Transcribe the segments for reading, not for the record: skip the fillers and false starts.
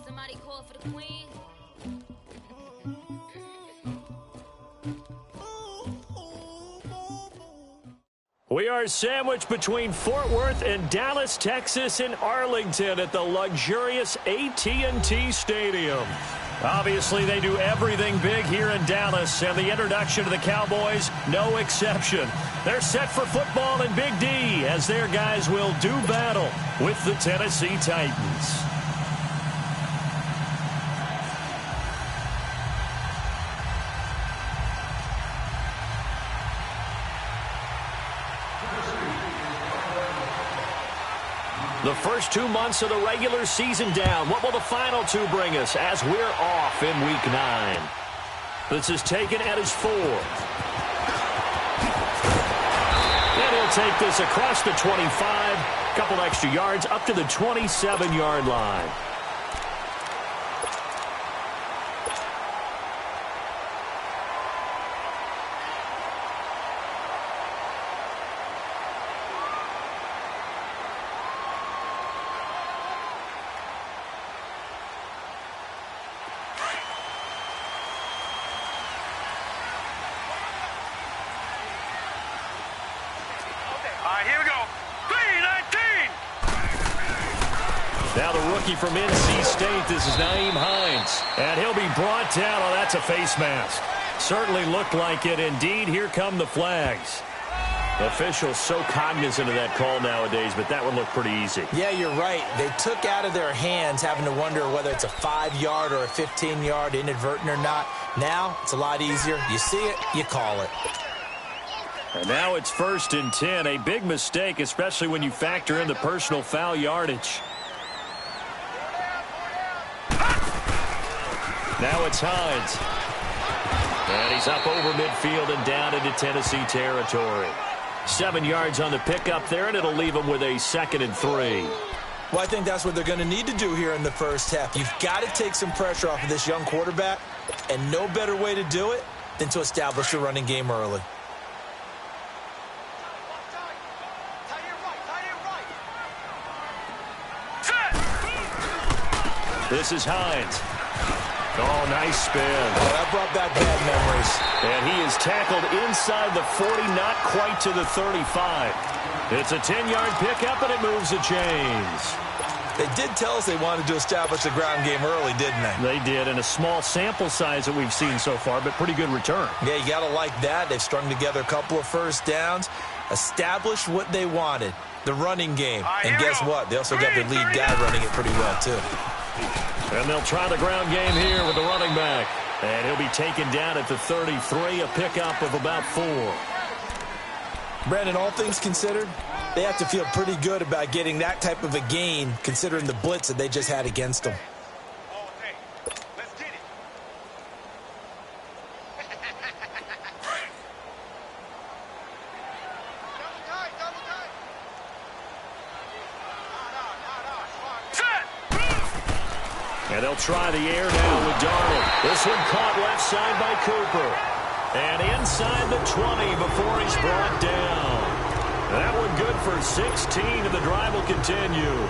Somebody call for the queen. We are sandwiched between Fort Worth and Dallas, Texas, and Arlington at the luxurious AT&T Stadium. Obviously, they do everything big here in Dallas, and the introduction to the Cowboys, no exception. They're set for football in Big D as their guys will do battle with the Tennessee Titans. The first 2 months of the regular season down. What will the final two bring us as we're off in Week 9? This is taken at his 4. And he'll take this across the 25. Couple extra yards up to the 27-yard line. Here we go. 3-19. Now the rookie from NC State, this is Nyheim Hines. And he'll be brought down. Oh, that's a face mask. Certainly looked like it. Indeed, here come the flags. Officials so cognizant of that call nowadays, but that one looked pretty easy. Yeah, you're right. They took out of their hands having to wonder whether it's a 5-yard or a 15-yard inadvertent or not. Now, it's a lot easier. You see it, you call it. And now it's 1st and 10. A big mistake, especially when you factor in the personal foul yardage. Now it's Hines. And he's up over midfield and down into Tennessee territory. 7 yards on the pickup there, and it'll leave him with a 2nd and 3. Well, I think that's what they're going to need to do here in the first half. You've got to take some pressure off of this young quarterback, and no better way to do it than to establish a running game early. This is Hines. Oh, nice spin. Oh, that brought back bad memories. And he is tackled inside the 40, not quite to the 35. It's a 10-yard pickup, and it moves the chains. They did tell us they wanted to establish a ground game early, didn't they? They did, and a small sample size that we've seen so far, but pretty good return. Yeah, you got to like that. They've strung together a couple of first downs, established what they wanted, the running game. And guess what? They also got their lead guy running it pretty well, too. And they'll try the ground game here with the running back. And he'll be taken down at the 33, a pickup of about 4. Brandon, all things considered, they have to feel pretty good about getting that type of a gain, considering the blitz that they just had against them. And they'll try the air now with Darnold. This one caught left side by Cooper. And inside the 20 before he's brought down. That one good for 16, and the drive will continue.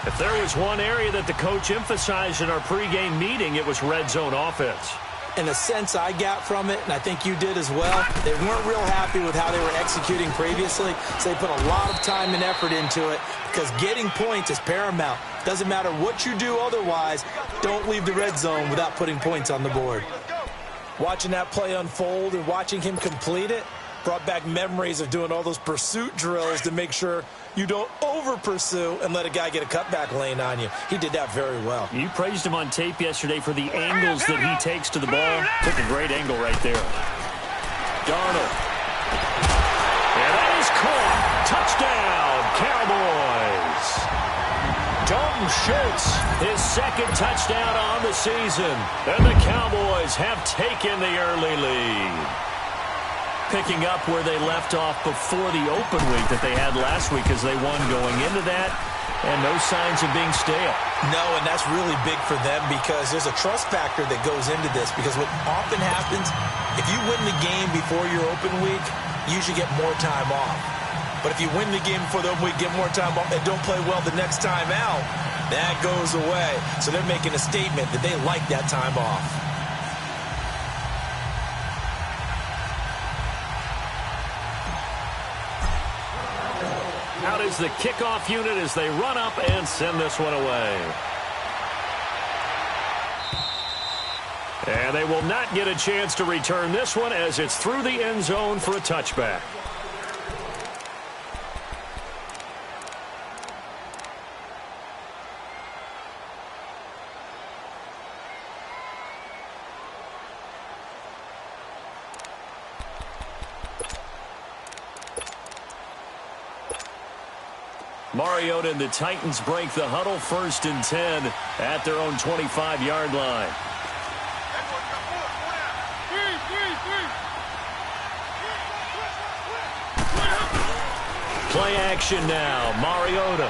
If there was one area that the coach emphasized in our pregame meeting, it was red zone offense. In a sense I got from it, and I think you did as well, they weren't real happy with how they were executing previously, so they put a lot of time and effort into it because getting points is paramount. Doesn't matter what you do otherwise, don't leave the red zone without putting points on the board. Watching that play unfold and watching him complete it brought back memories of doing all those pursuit drills to make sure you don't over-pursue and let a guy get a cutback lane on you. He did that very well. You praised him on tape yesterday for the angles that he takes to the ball. Took a great angle right there. Darnold. And that is caught. Touchdown, Cowboys. Dalton Schultz, his 2nd touchdown on the season. And the Cowboys have taken the early lead. Picking up where they left off before the open week that they had last week as they won going into that, and no signs of being stale. No, and that's really big for them because there's a trust factor that goes into this because what often happens If you win the game before your open week, you usually get more time off. But if you win the game before the open week, get more time off, and don't play well the next time out, that goes away. So they're making a statement that they like that time off. Out is the kickoff unit as they run up and send this one away. And they will not get a chance to return this one as it's through the end zone for a touchback. Mariota and the Titans break the huddle, 1st and 10 at their own 25-yard line. Play action now, Mariota.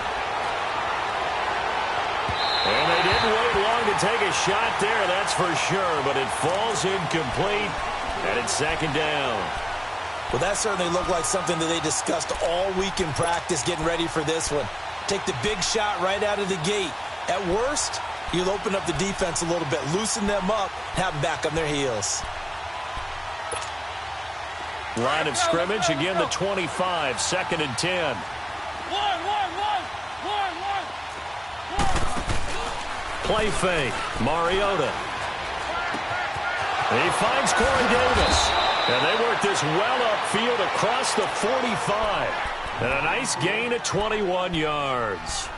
And they didn't wait long to take a shot there, that's for sure, but it falls incomplete, and it's 2nd down. Well, that certainly looked like something that they discussed all week in practice getting ready for this one. Take the big shot right out of the gate. At worst, you'll open up the defense a little bit, loosen them up, have them back on their heels. Line of scrimmage, again the 25, 2nd and 10. Play fake, Mariota. He finds Corey Davis. And they work this well upfield across the 45. And a nice gain of 21 yards.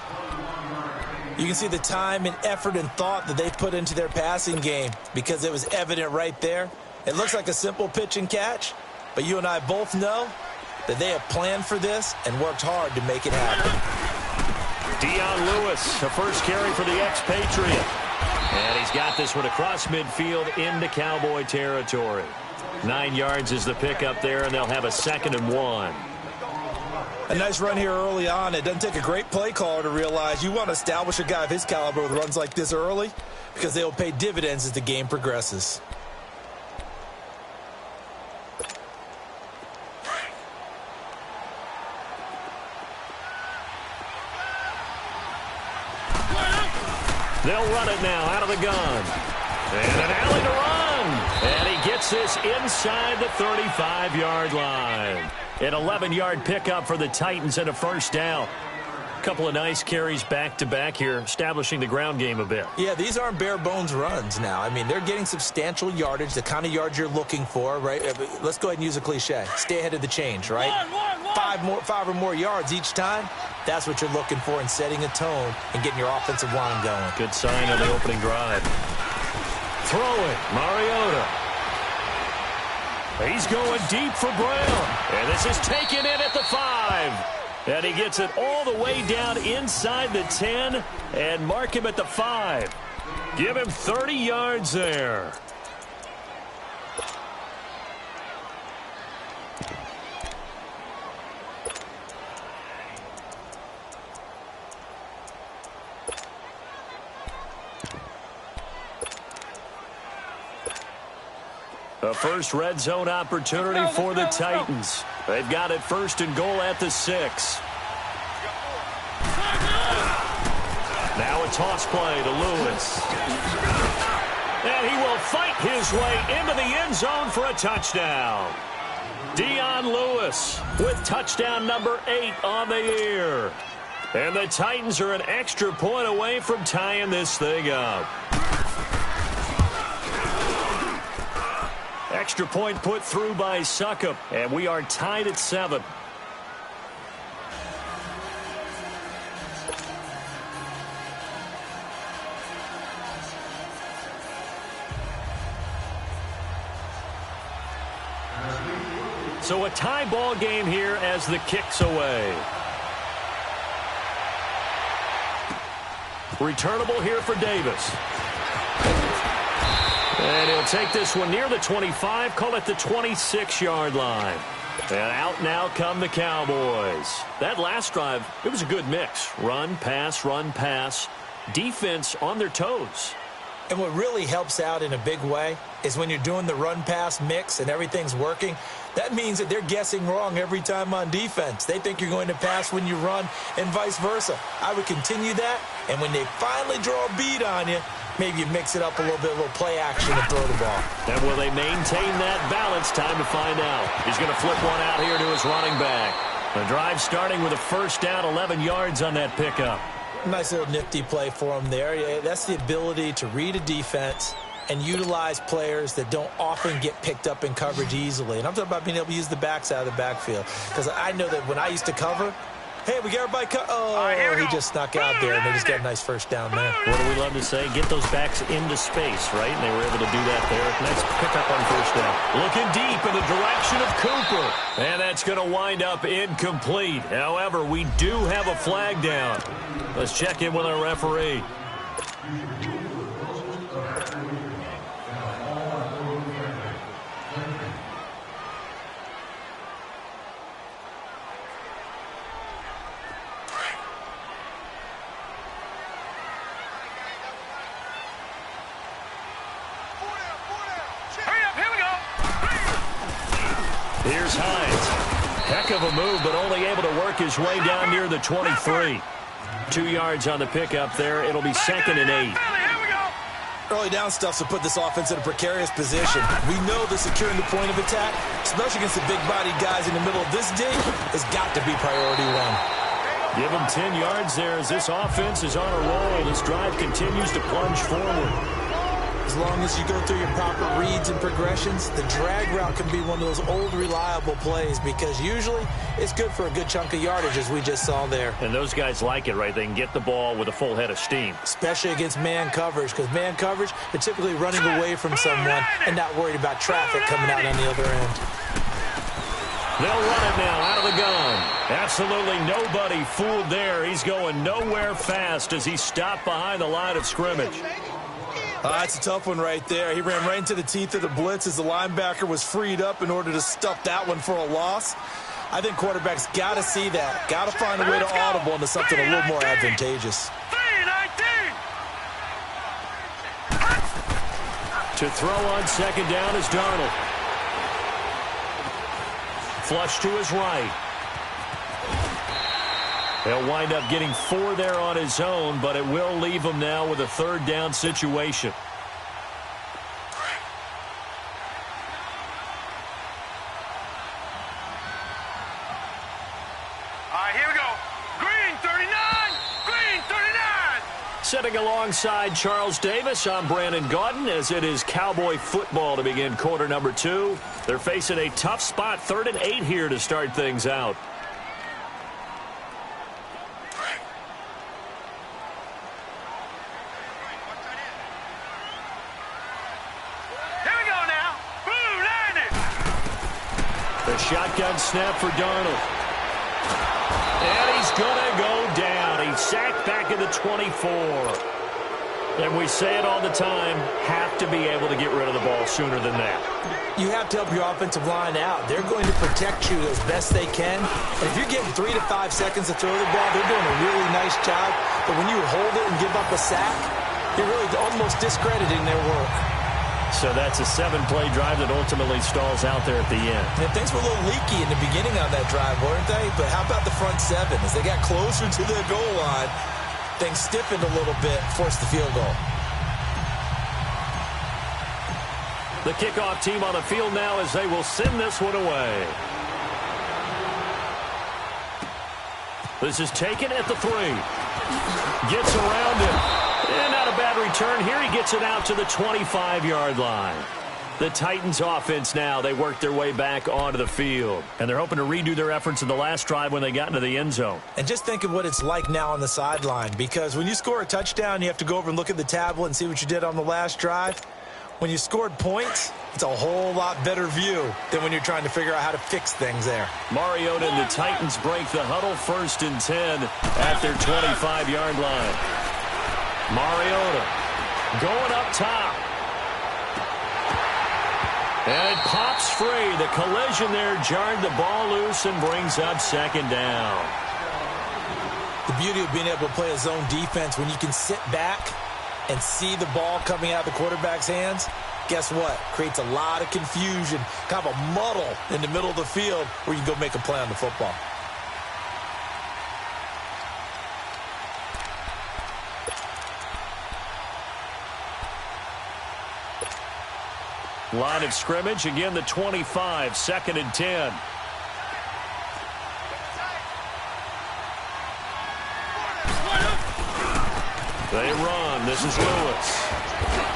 You can see the time and effort and thought that they put into their passing game because it was evident right there. It looks like a simple pitch and catch, but you and I both know that they have planned for this and worked hard to make it happen. Dion Lewis, the first carry for the expatriate. And he's got this one across midfield into Cowboy territory. 9 yards is the pickup there, and they'll have a 2nd and 1. A nice run here early on. It doesn't take a great play caller to realize you want to establish a guy of his caliber with runs like this early because they'll pay dividends as the game progresses. They'll run it now out of the gun. And an alley to run. And he gets this inside the 35-yard line. An 11-yard pickup for the Titans and a 1st down. A couple of nice carries back-to-back here, establishing the ground game a bit. Yeah, these aren't bare-bones runs now. I mean, they're getting substantial yardage, the kind of yards you're looking for, right? Let's go ahead and use a cliche. Stay ahead of the change, right? 5 or more yards each time. That's what you're looking for in setting a tone and getting your offensive line going. Good sign of the opening drive. Throwing, Mariota. He's going deep for Brown. And this is taken in at the 5. And he gets it all the way down inside the 10 and mark him at the 5. Give him 30 yards there. A first red zone opportunity for the Titans. They've got it 1st and goal at the 6. Now a toss play to Lewis. And he will fight his way into the end zone for a touchdown. Dion Lewis with touchdown number 8 on the year. And the Titans are an extra point away from tying this thing up. Extra point put through by Suckup, and we are tied at 7. So a tie ball game here as the kick's away. Returnable here for Davis. And he'll take this one near the 25, call it the 26-yard line. And out now come the Cowboys. That last drive, it was a good mix. Run, pass, defense on their toes. And what really helps out in a big way is when you're doing the run-pass mix and everything's working, that means that they're guessing wrong every time on defense. They think you're going to pass when you run and vice versa. I would continue that, and when they finally draw a beat on you, maybe you mix it up a little play action and throw the ball. And will they maintain that balance? Time to find out. He's going to flip one out here to his running back. The drive starting with a first down, 11 yards on that pickup. Nice little nifty play for him there. Yeah, that's the ability to read a defense and utilize players that don't often get picked up in coverage easily. And I'm talking about being able to use the backs out of the backfield. Because I know that when I used to cover, hey, we got everybody he just snuck out there, and they just got a nice first down there. What do we love to say? Get those backs into space, right? And they were able to do that there. Nice pickup on first down. Looking deep in the direction of Cooper. And that's going to wind up incomplete. However, we do have a flag down. Let's check in with our referee. Here's Hines. Heck of a move, but only able to work his way down near the 23. 2 yards on the pickup there. It'll be 2nd and 8. Early down stuff to put this offense in a precarious position. We know that securing the point of attack, especially against the big-bodied guys in the middle of this dig, has got to be priority one. Give him 10 yards there as this offense is on a roll. This drive continues to plunge forward. As long as you go through your proper reads and progressions, the drag route can be one of those old, reliable plays because usually it's good for a good chunk of yardage, as we just saw there. And those guys like it, right? They can get the ball with a full head of steam. Especially against man coverage, because man coverage, they're typically running away from someone and not worried about traffic coming out on the other end. They'll run it now out of the gun. Absolutely nobody fooled there. He's going nowhere fast as he stopped behind the line of scrimmage. That's a tough one right there. He ran right into the teeth of the blitz as the linebacker was freed up in order to stuff that one for a loss. I think quarterbacks got to see that. Got to find a way to audible into something a little more advantageous. To throw on second down is Darnold. Flush to his right. He'll wind up getting 4 there on his own, but it will leave him now with a 3rd down situation. All right, here we go. Green 39. Green 39. Sitting alongside Charles Davis, I'm Brandon Gaudin, as it is Cowboy football to begin quarter number 2. They're facing a tough spot, 3rd and 8 here to start things out. The shotgun snap for Darnold. And he's going to go down. He's sacked back at the 24. And we say it all the time, have to be able to get rid of the ball sooner than that. You have to help your offensive line out. They're going to protect you as best they can. And if you're getting 3 to 5 seconds to throw the ball, they're doing a really nice job. But when you hold it and give up a sack, you're really almost discrediting their work. So that's a 7-play drive that ultimately stalls out there at the end. And things were a little leaky in the beginning on that drive, weren't they? But how about the front 7? As they got closer to the goal line, things stiffened a little bit, forced the field goal. The kickoff team on the field now as they will send this one away. This is taken at the 3. Gets around it. And not a bad return here. He gets it out to the 25-yard line. The Titans offense now, they work their way back onto the field. And they're hoping to redo their efforts in the last drive when they got into the end zone. And just think of what it's like now on the sideline. Because when you score a touchdown, you have to go over and look at the tablet and see what you did on the last drive. When you scored points, it's a whole lot better view than when you're trying to figure out how to fix things there. Mariota and the Titans break the huddle, 1st and 10 at their 25-yard line. Mariota going up top. And it pops free. The collision there jarred the ball loose and brings up 2nd down. The beauty of being able to play a zone defense when you can sit back and see the ball coming out of the quarterback's hands, guess what? Creates a lot of confusion, kind of a muddle in the middle of the field where you can go make a play on the football. Line of scrimmage, again the 25, 2nd and 10. They run. This is Lewis.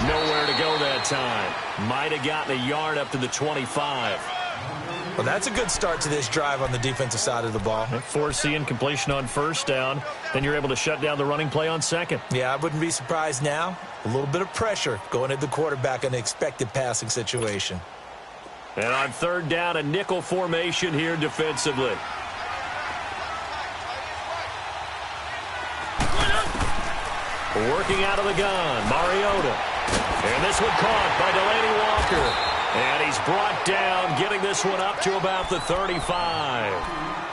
Nowhere to go that time. Might have gotten a yard up to the 25. Well, that's a good start to this drive on the defensive side of the ball. Force the incompletion on 1st down. Then you're able to shut down the running play on 2nd. Yeah, I wouldn't be surprised now. A little bit of pressure going at the quarterback in an expected passing situation. And on 3rd down, a nickel formation here defensively. Working out of the gun, Mariota. And this one caught by Delaney Walker. And he's brought down, getting this one up to about the 35.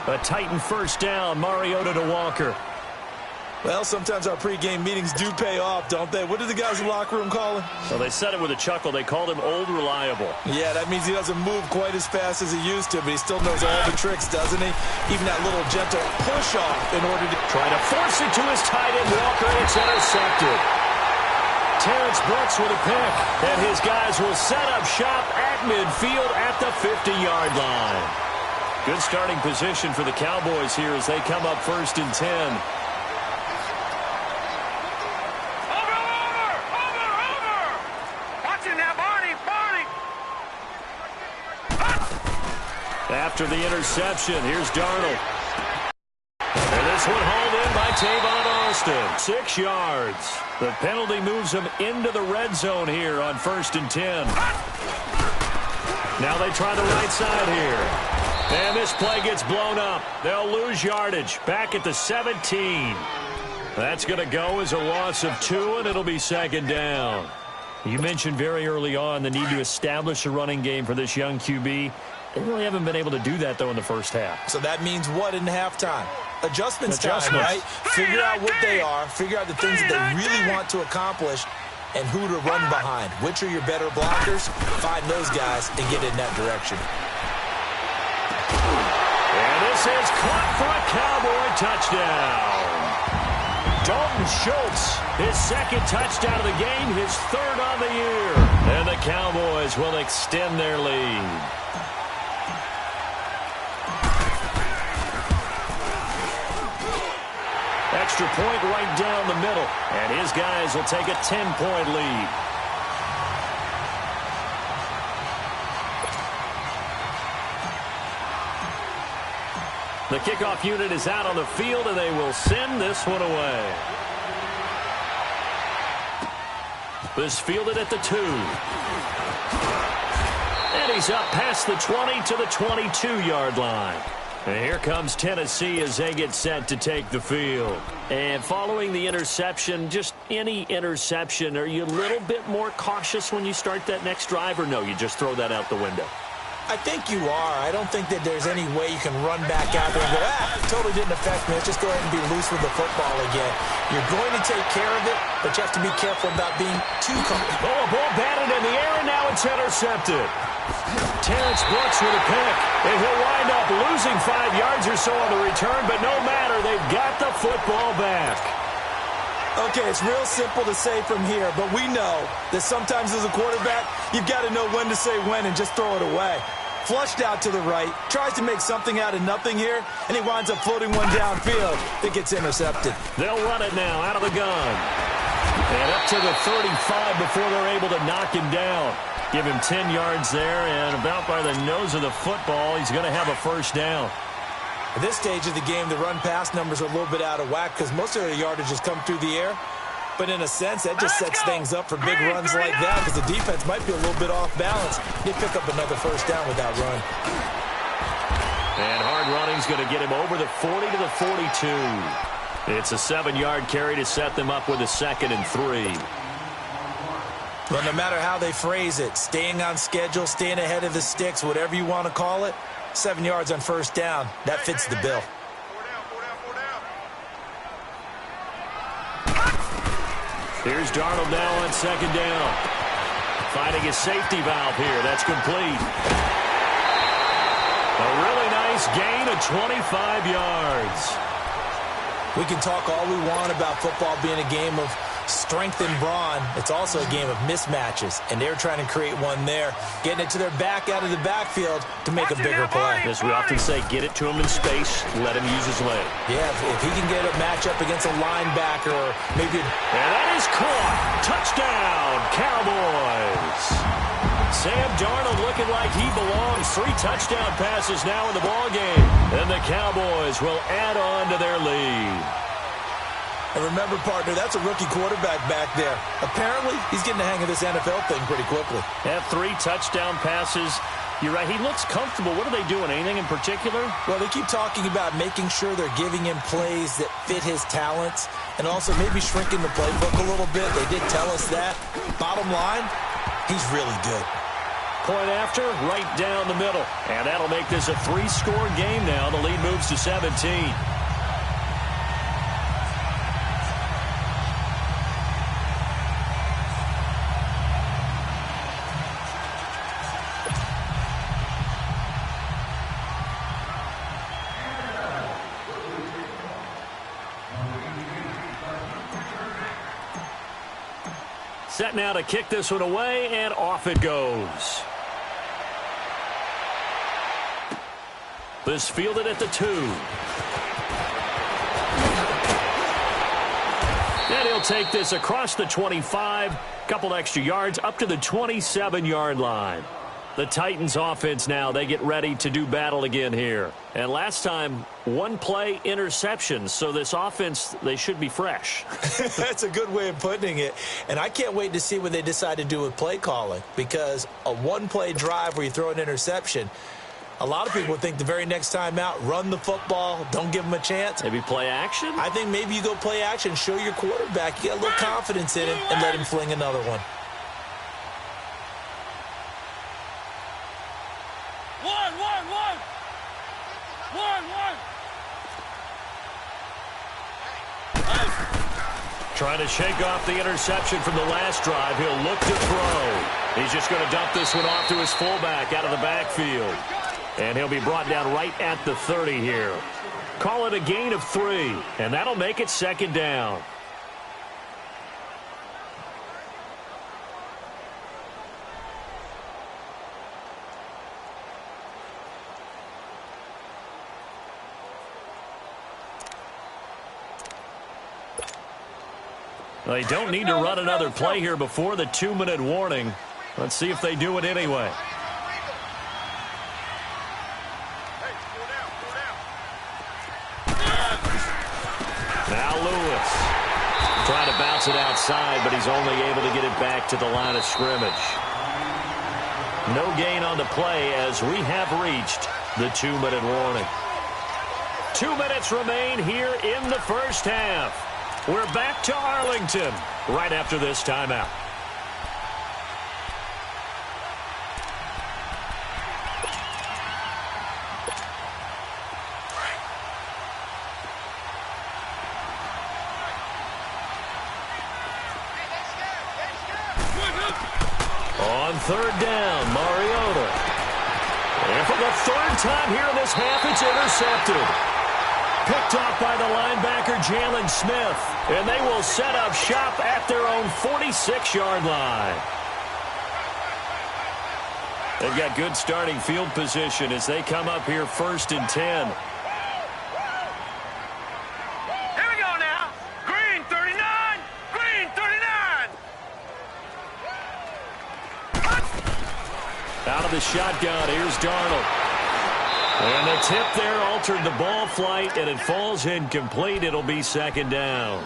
A Titan 1st down, Mariota to Walker. Well, sometimes our pregame meetings do pay off, don't they? What did the guys in the locker room call him? Well, they said it with a chuckle. They called him Old Reliable. Yeah, that means he doesn't move quite as fast as he used to, but he still knows all the tricks, doesn't he? Even that little gentle push-off in order to try to force it to his tight end, Walker, and it's intercepted. Terrence Brooks with a pick, and his guys will set up shop at midfield at the 50-yard line. Good starting position for the Cowboys here as they come up 1st and 10. After the interception, here's Darnold. And this one hauled in by Tavon Austin. 6 yards. The penalty moves him into the red zone here on 1st and 10. Now they try the right side here. And this play gets blown up. They'll lose yardage. Back at the 17. That's going to go as a loss of 2, and it'll be 2nd down. You mentioned very early on the need to establish a running game for this young QB. They really haven't been able to do that, though, in the first half. So that means what in halftime? Adjustments time, right? Figure out what they are, figure out the things that they really want to accomplish, and who to run behind. Which are your better blockers? Find those guys and get in that direction. And this is caught for a Cowboy touchdown. Dalton Schultz, his 2nd touchdown of the game, his 3rd on the year. And the Cowboys will extend their lead. Extra point right down the middle, and his guys will take a 10-point lead. The kickoff unit is out on the field, and they will send this one away. This fielded at the 2. And he's up past the 20 to the 22-yard line. And here comes Tennessee as they get set to take the field. And following the interception, just any interception, are you a little bit more cautious when you start that next drive, or no, you just throw that out the window? I think you are. I don't think that there's any way you can run back out there and go, totally didn't affect me. Let's just go ahead and be loose with the football again. You're going to take care of it, but you have to be careful about being too comfortable. Oh, a ball batted in the air, and now it's intercepted. Terrence Brooks with a pick, and he'll wind up losing 5 yards or so on the return, but no matter, they've got the football back. Okay, it's real simple to say from here, but we know that sometimes as a quarterback, you've got to know when to say when and just throw it away. Flushed out to the right, tries to make something out of nothing here, and he winds up floating one downfield that gets intercepted. They'll run it now out of the gun. And up to the 35 before they're able to knock him down. Give him 10 yards there, and about by the nose of the football, he's going to have a 1st down. At this stage of the game, the run-pass numbers are a little bit out of whack because most of their yardage has come through the air. But in a sense, that just sets things up for big runs like that because the defense might be a little bit off balance. They pick up another 1st down with that run. And hard running's going to get him over the 40 to the 42. It's a 7-yard carry to set them up with a 2nd and 3. Well, no matter how they phrase it, staying on schedule, staying ahead of the sticks, whatever you want to call it, 7 yards on 1st down, that fits the bill. Here's Darnold now on second down. Finding a safety valve here. That's complete. A really nice gain of 25 yards. We can talk all we want about football being a game of strength and brawn. It's also a game of mismatches, and they're trying to create one there, getting it to their back out of the backfield to make a bigger play. As we often say, get it to him in space, let him use his leg. Yeah, if he can get a matchup against a linebacker or maybe... And that is caught. Touchdown, Cowboys. Sam Darnold looking like he belongs. 3 touchdown passes now in the ballgame. And the Cowboys will add on to their lead. And remember, partner, that's a rookie quarterback back there. Apparently, he's getting the hang of this NFL thing pretty quickly. Have 3 touchdown passes. You're right, he looks comfortable. What are they doing? Anything in particular? Well, they keep talking about making sure they're giving him plays that fit his talents and also maybe shrinking the playbook a little bit. They did tell us that. Bottom line, he's really good. Point after, right down the middle. And that'll make this a 3-score game now. The lead moves to 17. Set now to kick this one away, and off it goes. This fielded at the 2. And he'll take this across the 25, couple extra yards, up to the 27-yard line. The Titans offense now, they get ready to do battle again here. And last time, 1-play interception, so this offense, they should be fresh. That's a good way of putting it. And I can't wait to see what they decide to do with play calling, because a 1-play drive where you throw an interception, a lot of people think the very next time out, run the football, don't give them a chance. Maybe play action? I think maybe you go play action, show your quarterback, you get a little confidence in him, and let him fling another one. Trying to shake off the interception from the last drive. He'll look to throw. He's just going to dump this one off to his fullback out of the backfield. And he'll be brought down right at the 30 here. Call it a gain of 3, and that'll make it second down. They don't need to run another play here before the 2-minute warning. Let's see if they do it anyway. Now Lewis trying to bounce it outside, but he's only able to get it back to the line of scrimmage. No gain on the play as we have reached the 2-minute warning. 2 minutes remain here in the first half. We're back to Arlington right after this timeout. On 3rd down, Mariota. And for the 3rd time here in this half, it's intercepted. Picked off by the linebacker, Jalen Smith. And they will set up shop at their own 46-yard line. They've got good starting field position as they come up here 1st and 10. Here we go now. Green 39. Green 39. Out of the shotgun, here's Darnold. And the tip there altered the ball flight, and it falls incomplete. It'll be 2nd down.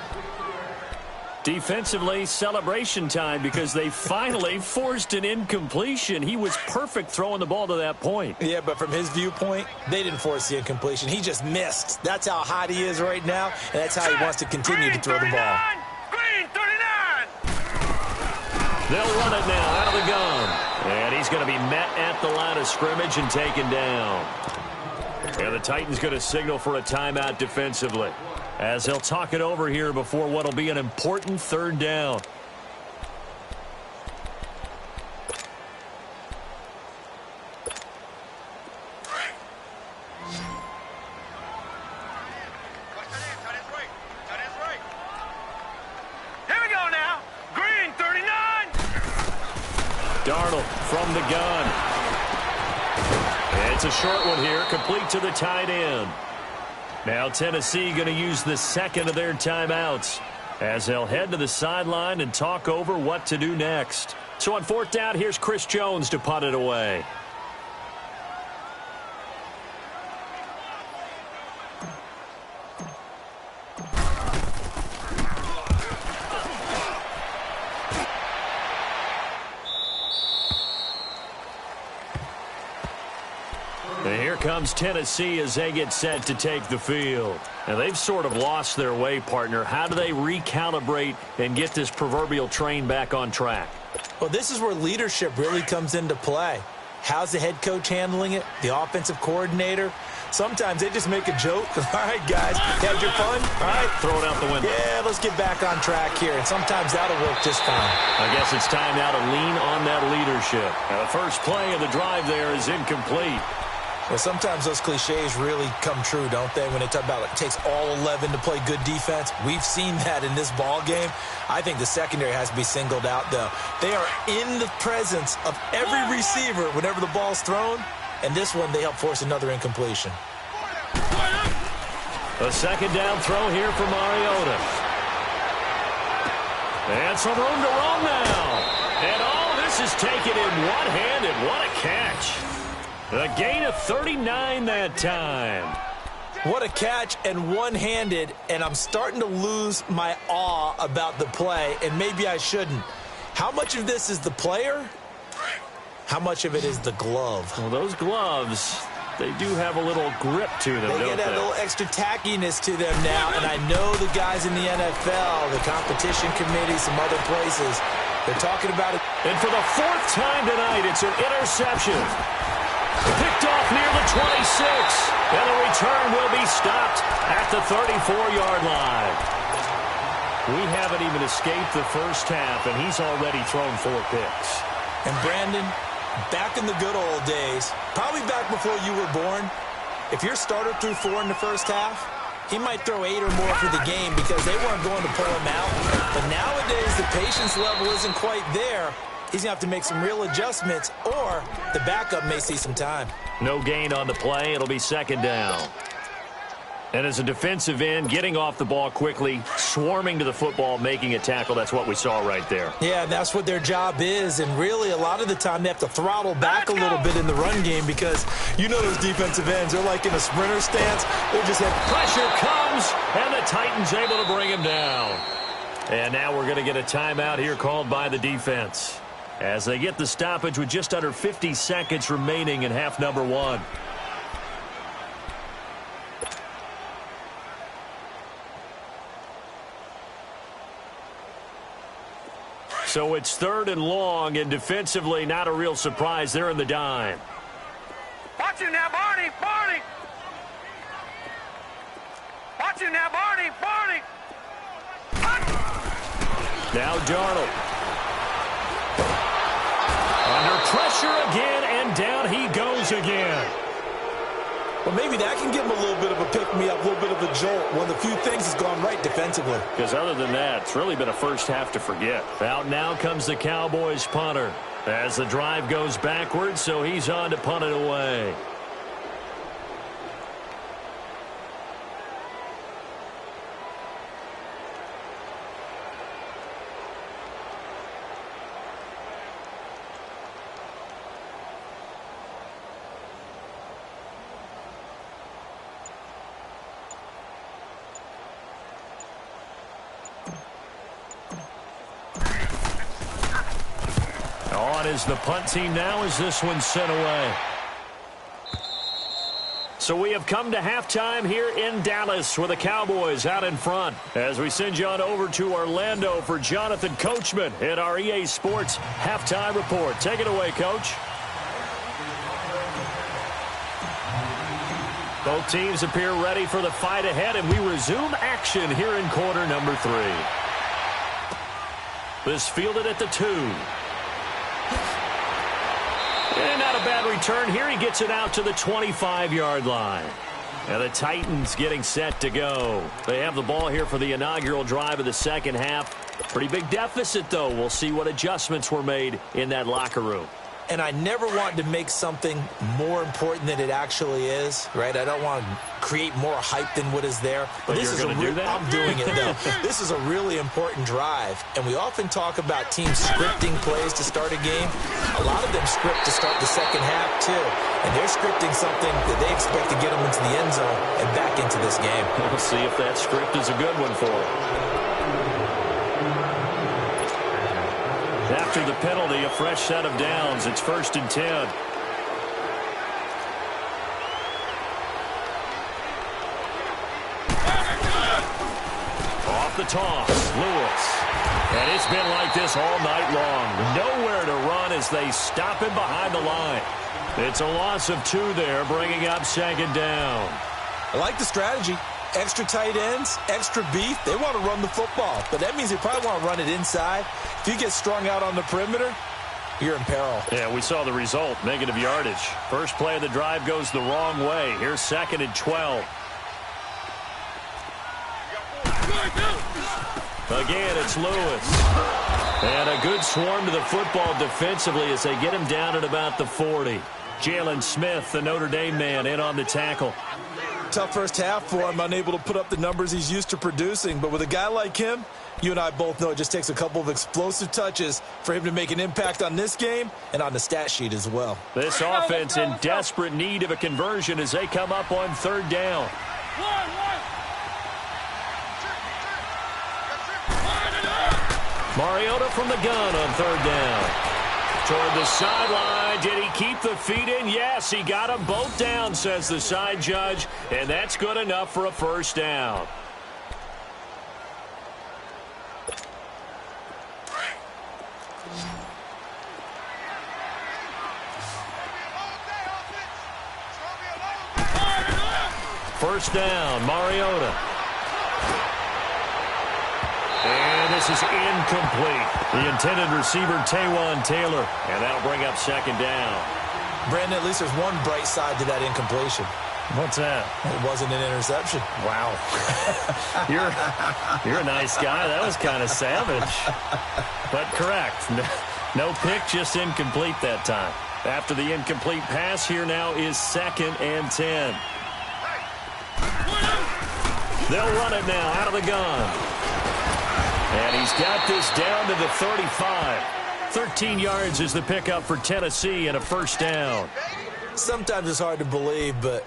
Defensively, celebration time because they finally forced an incompletion. He was perfect throwing the ball to that point. Yeah, but from his viewpoint, they didn't force the incompletion. He just missed. That's how hot he is right now, and that's how he wants to continue to throw the ball. Green 39. They'll run it now out of the gun. And he's going to be met at the line of scrimmage and taken down. And the Titans going to signal for a timeout defensively. as he'll talk it over here before what will be an important third down. Darnold from the gun. It's a short one here, complete to the tight end. Now Tennessee going to use the second of their timeouts as they'll head to the sideline and talk over what to do next. So on fourth down, here's Chris Jones to punt it away. And here comes Tennessee as they get set to take the field. Now, they've sort of lost their way, partner. How do they recalibrate and get this proverbial train back on track? Well, this is where leadership really comes into play. How's the head coach handling it? The offensive coordinator? Sometimes they just make a joke. All right, guys, had your fun? All right. Throw it out the window. Yeah, let's get back on track here. And sometimes that'll work just fine. I guess it's time now to lean on that leadership. Now, the first play of the drive there is incomplete. Well, sometimes those cliches really come true, don't they, when they talk about it takes all 11 to play good defense. We've seen that in this ball game. I think the secondary has to be singled out, though. They are in the presence of every receiver whenever the ball's thrown, and this one they help force another incompletion. A second down throw here for Mariota. And some room to roam now. And all this is taken in one-handed. What a catch. A gain of 39 that time. What a catch and one-handed, and I'm starting to lose my awe about the play, and maybe I shouldn't. How much of this is the player? How much of it is the glove? Well, those gloves, they do have a little grip to them, don't they? They get a little extra tackiness to them now, and I know the guys in the NFL, the competition committee, some other places, they're talking about it. And for the fourth time tonight, it's an interception. Picked off near the 26, and the return will be stopped at the 34-yard line. We haven't even escaped the first half, and he's already thrown 4 picks. And Brandon, back in the good old days, probably back before you were born, if your starter threw 4 in the first half, he might throw 8 or more for the game because they weren't going to pull him out. But nowadays, the patience level isn't quite there. He's going to have to make some real adjustments, or the backup may see some time. No gain on the play. It'll be second down. And as a defensive end, getting off the ball quickly, swarming to the football, making a tackle, that's what we saw right there. Yeah, that's what their job is, and really a lot of the time they have to throttle back a little bit in the run game because you know those defensive ends, they're like in a sprinter stance. They just have pressure comes, and the Titans able to bring him down. And now we're going to get a timeout here called by the defense as they get the stoppage with just under 50 seconds remaining in half number 1. So it's third and long, and defensively not a real surprise. They're in the dime. Watch him now, Barney! Barney! Watch him now, Barney! Barney! Now Darnold. Under pressure again, and down he goes again. Well, maybe that can give him a little bit of a pick-me-up, a little bit of a jolt. One of the few things has gone right defensively. Because other than that, it's really been a first half to forget. Out now comes the Cowboys punter as the drive goes backwards, so he's on to punt it away. On is the punt team now as this one's sent away. So we have come to halftime here in Dallas with the Cowboys out in front as we send you on over to Orlando for Jonathan Coachman in our EA Sports halftime report. Take it away, Coach. Both teams appear ready for the fight ahead, and we resume action here in quarter number 3. This fielded at the 2. And not a bad return here. He gets it out to the 25-yard line. And the Titans getting set to go. They have the ball here for the inaugural drive of the second half. Pretty big deficit, though. We'll see what adjustments were made in that locker room. And I never want to make something more important than it actually is, right? I don't want to create more hype than what is there. But this is going to do that? I'm doing it, though. This is a really important drive. And we often talk about teams scripting plays to start a game. A lot of them script to start the second half, too. And they're scripting something that they expect to get them into the end zone and back into this game. We'll see if that script is a good one for them. After the penalty, a fresh set of downs. It's 1st and 10. Off the toss, Lewis. And it's been like this all night long. Nowhere to run as they stop him behind the line. It's a loss of 2 there, bringing up 2nd down. I like the strategy. Extra tight ends, extra beef. They want to run the football, but that means they probably want to run it inside. If you get strung out on the perimeter, you're in peril. Yeah, we saw the result, negative yardage. First play of the drive goes the wrong way. Here's 2nd and 12. Again, it's Lewis. And a good swarm to the football defensively as they get him down at about the 40. Jalen Smith, the Notre Dame man, in on the tackle. Tough first half for him, unable to put up the numbers he's used to producing. But with a guy like him, you and I both know it just takes a couple of explosive touches for him to make an impact on this game and on the stat sheet as well. This offense in desperate need of a conversion as they come up on 3rd down. Mariota from the gun on 3rd down. Toward the sideline. Did he keep the feet in? Yes, he got them both down, says the side judge, and that's good enough for a 1st down. First down, Mariota. And this is incomplete. The intended receiver, Taywan Taylor. And that'll bring up 2nd down. Brandon, at least there's one bright side to that incompletion. What's that? It wasn't an interception. Wow. You're a nice guy. That was kind of savage. But correct. No pick, just incomplete that time. After the incomplete pass, here now is 2nd and 10. They'll run it now out of the gun. And he's got this down to the 35. 13 yards is the pickup for Tennessee and a 1st down. Sometimes it's hard to believe, but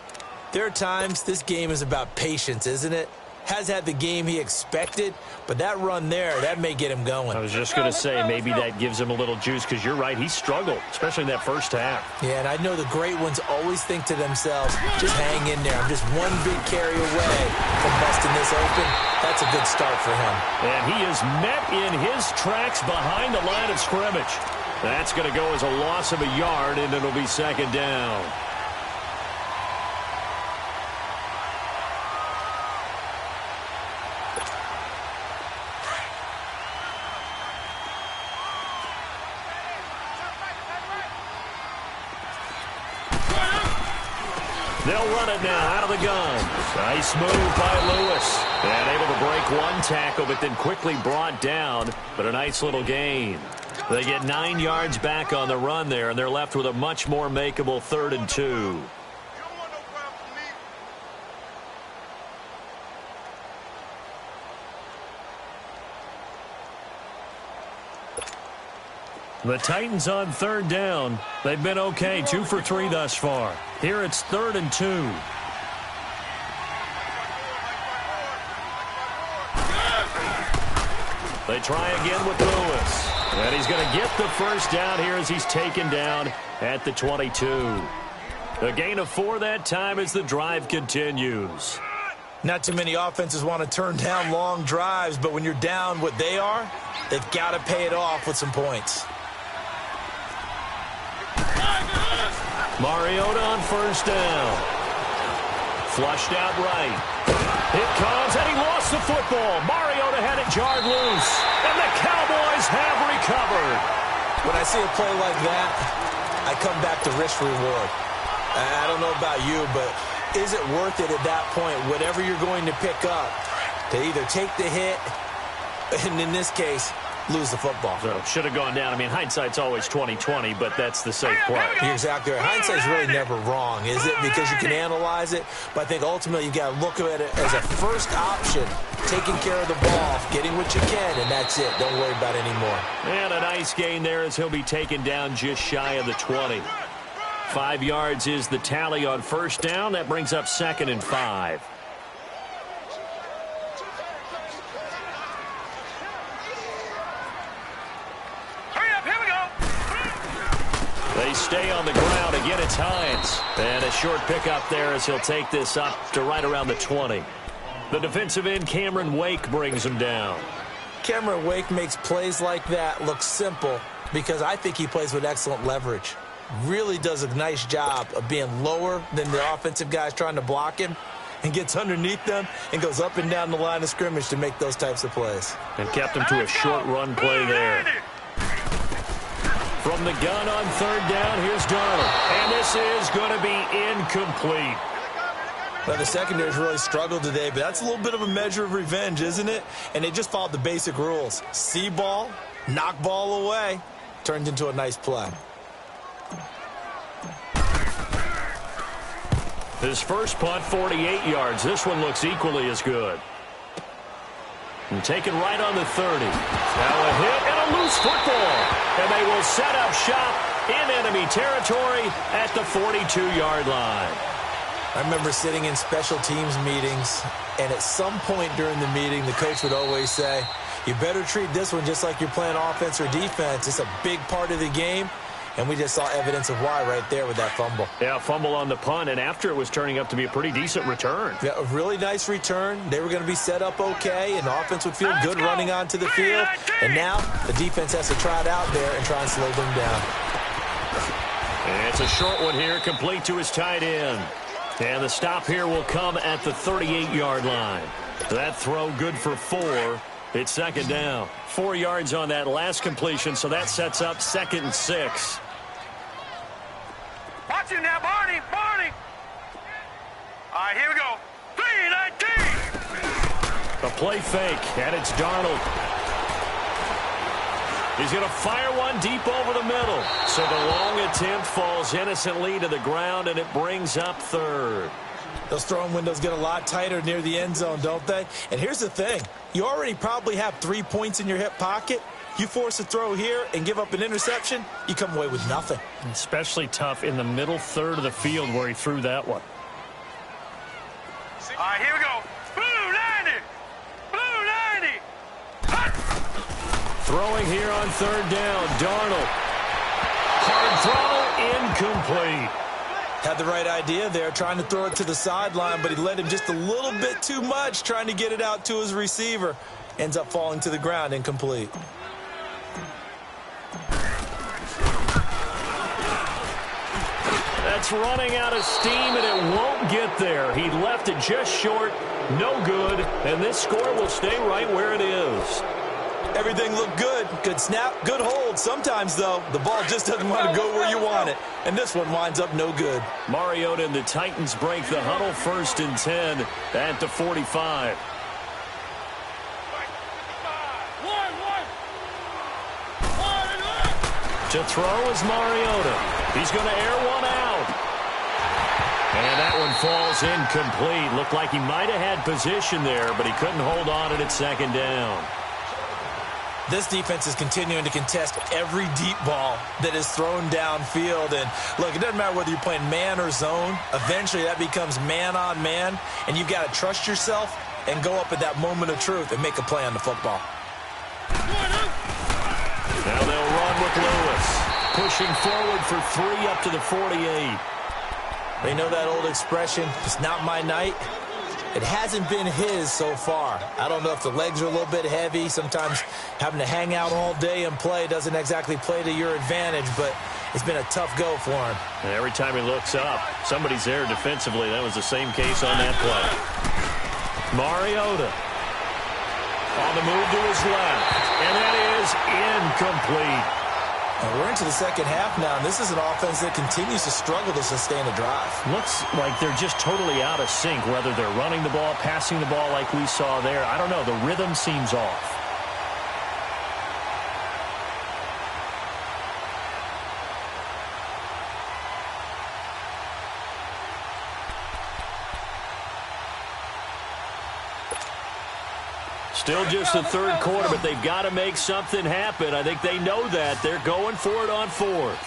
there are times this game is about patience, isn't it? Has had the game he expected, but that run there, that may get him going. I was just going to say, maybe that gives him a little juice, because you're right, he struggled, especially in that first half. Yeah, and I know the great ones always think to themselves, just hang in there. I'm just one big carry away from busting this open. That's a good start for him. And he is met in his tracks behind the line of scrimmage. That's going to go as a loss of a yard, and it'll be 2nd down. They'll run it now out of the gun. Nice move by Lewis. And able to break one tackle, but then quickly brought down. But a nice little gain. They get 9 yards back on the run there, and they're left with a much more makeable 3rd and 2. The Titans on 3rd down. They've been okay, 2 for 3 thus far. Here it's 3rd and 2. They try again with Lewis. And he's going to get the 1st down here as he's taken down at the 22. A gain of 4 that time as the drive continues. Not too many offenses want to turn down long drives, but when you're down what they are, they've got to pay it off with some points. Mariota on 1st down. Flushed out right. It comes, and he lost the football. Mariota had it jarred loose, and the Cowboys have recovered. When I see a play like that, I come back to risk reward. I don't know about you, but is it worth it at that point, whatever you're going to pick up, to either take the hit, and in this case, lose the football? So should have gone down. I mean, hindsight's always 20/20, but that's the safe play. You're exactly right. Hindsight's really never wrong, is it? Because you can analyze it, but I think ultimately you got to look at it as a first option, taking care of the ball, getting what you can, and that's it. Don't worry about it anymore. And a nice gain there as he'll be taken down just shy of the 20. 5 yards is the tally on first down. That brings up 2nd and 5. They stay on the ground. Again, it's Hines. And a short pickup there as he'll take this up to right around the 20. The defensive end, Cameron Wake, brings him down. Cameron Wake makes plays like that look simple because I think he plays with excellent leverage. Really does a nice job of being lower than the offensive guys trying to block him and gets underneath them and goes up and down the line of scrimmage to make those types of plays. And kept him to a short run play there. From the gun on 3rd down, here's Darnold. And this is going to be incomplete. Well, the secondary's really struggled today, but that's a little bit of a measure of revenge, isn't it? And they just followed the basic rules. See ball, knock ball away, turned into a nice play. His first punt, 48 yards. This one looks equally as good. And taken right on the 30. Now a hit and a loose football. And they will set up shop in enemy territory at the 42-yard line. I remember sitting in special teams meetings, and at some point during the meeting, the coach would always say, you better treat this one just like you're playing offense or defense. It's a big part of the game. And we just saw evidence of why right there with that fumble. Yeah, fumble on the punt, and after it was turning up to be a pretty decent return. Yeah, a really nice return. They were going to be set up okay, and the offense would feel good running onto the field. And now the defense has to try it out there and try and slow them down. And it's a short one here, complete to his tight end. And the stop here will come at the 38-yard line. That throw good for 4. It's 2nd down. 4 yards on that last completion, so that sets up 2nd and 6. Watch him now, Barney, Barney. All right, here we go. 3-19. A play fake, and it's Darnold. He's going to fire one deep over the middle. So the long attempt falls innocently to the ground, and it brings up 3rd. Those throwing windows get a lot tighter near the end zone, don't they? And here's the thing. You already probably have 3 points in your hip pocket. You force a throw here and give up an interception, you come away with nothing. Especially tough in the middle third of the field where he threw that one. All right, here we go. Blue 90. Blue 90. Hut. Throwing here on 3rd down. Darnold. Hard throw, incomplete. Had the right idea there, trying to throw it to the sideline, but he led him just a little bit too much, trying to get it out to his receiver. Ends up falling to the ground, incomplete. That's running out of steam, and it won't get there. He left it just short, no good, and this score will stay right where it is. Everything looked good. Good snap, good hold. Sometimes, though, the ball just doesn't want to go where you want it. And this one winds up no good. Mariota and the Titans break the huddle, 1st and 10 at the 45. To throw is Mariota. He's going to air one out. And that one falls incomplete. Looked like he might have had position there, but he couldn't hold on it at 2nd down. This defense is continuing to contest every deep ball that is thrown downfield. And, look, it doesn't matter whether you're playing man or zone. Eventually, that becomes man-on-man, and you've got to trust yourself and go up at that moment of truth and make a play on the football. Now they'll run with Lewis. Pushing forward for 3 up to the 48. They know that old expression, it's not my night. It hasn't been his so far. I don't know if the legs are a little bit heavy. Sometimes having to hang out all day and play doesn't exactly play to your advantage. But It's been a tough go for him. And every time he looks up, somebody's there defensively. That was the same case on that play. Mariota on the move to his left, and that is incomplete. And we're into the second half now, and this is an offense that continues to struggle to sustain a drive. Looks like they're just totally out of sync, whether they're running the ball, passing the ball like we saw there. I don't know. The rhythm seems off. Still just the third quarter, but they've got to make something happen. I think they know that. They're going for it on fourth.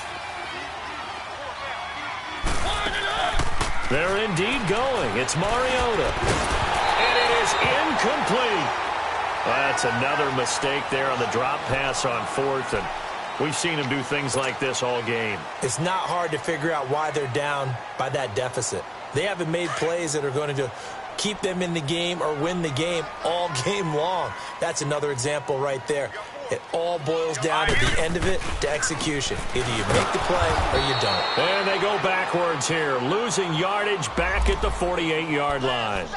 They're indeed going. It's Mariota. And it is incomplete. That's another mistake there on the drop pass on fourth, and we've seen him do things like this all game. It's not hard to figure out why they're down by that deficit. They haven't made plays that are going to keep them in the game or win the game all game long. That's another example right there. It all boils down at the end of it to execution. Either you make the play or you don't. And they go backwards here, losing yardage back at the 48-yard line.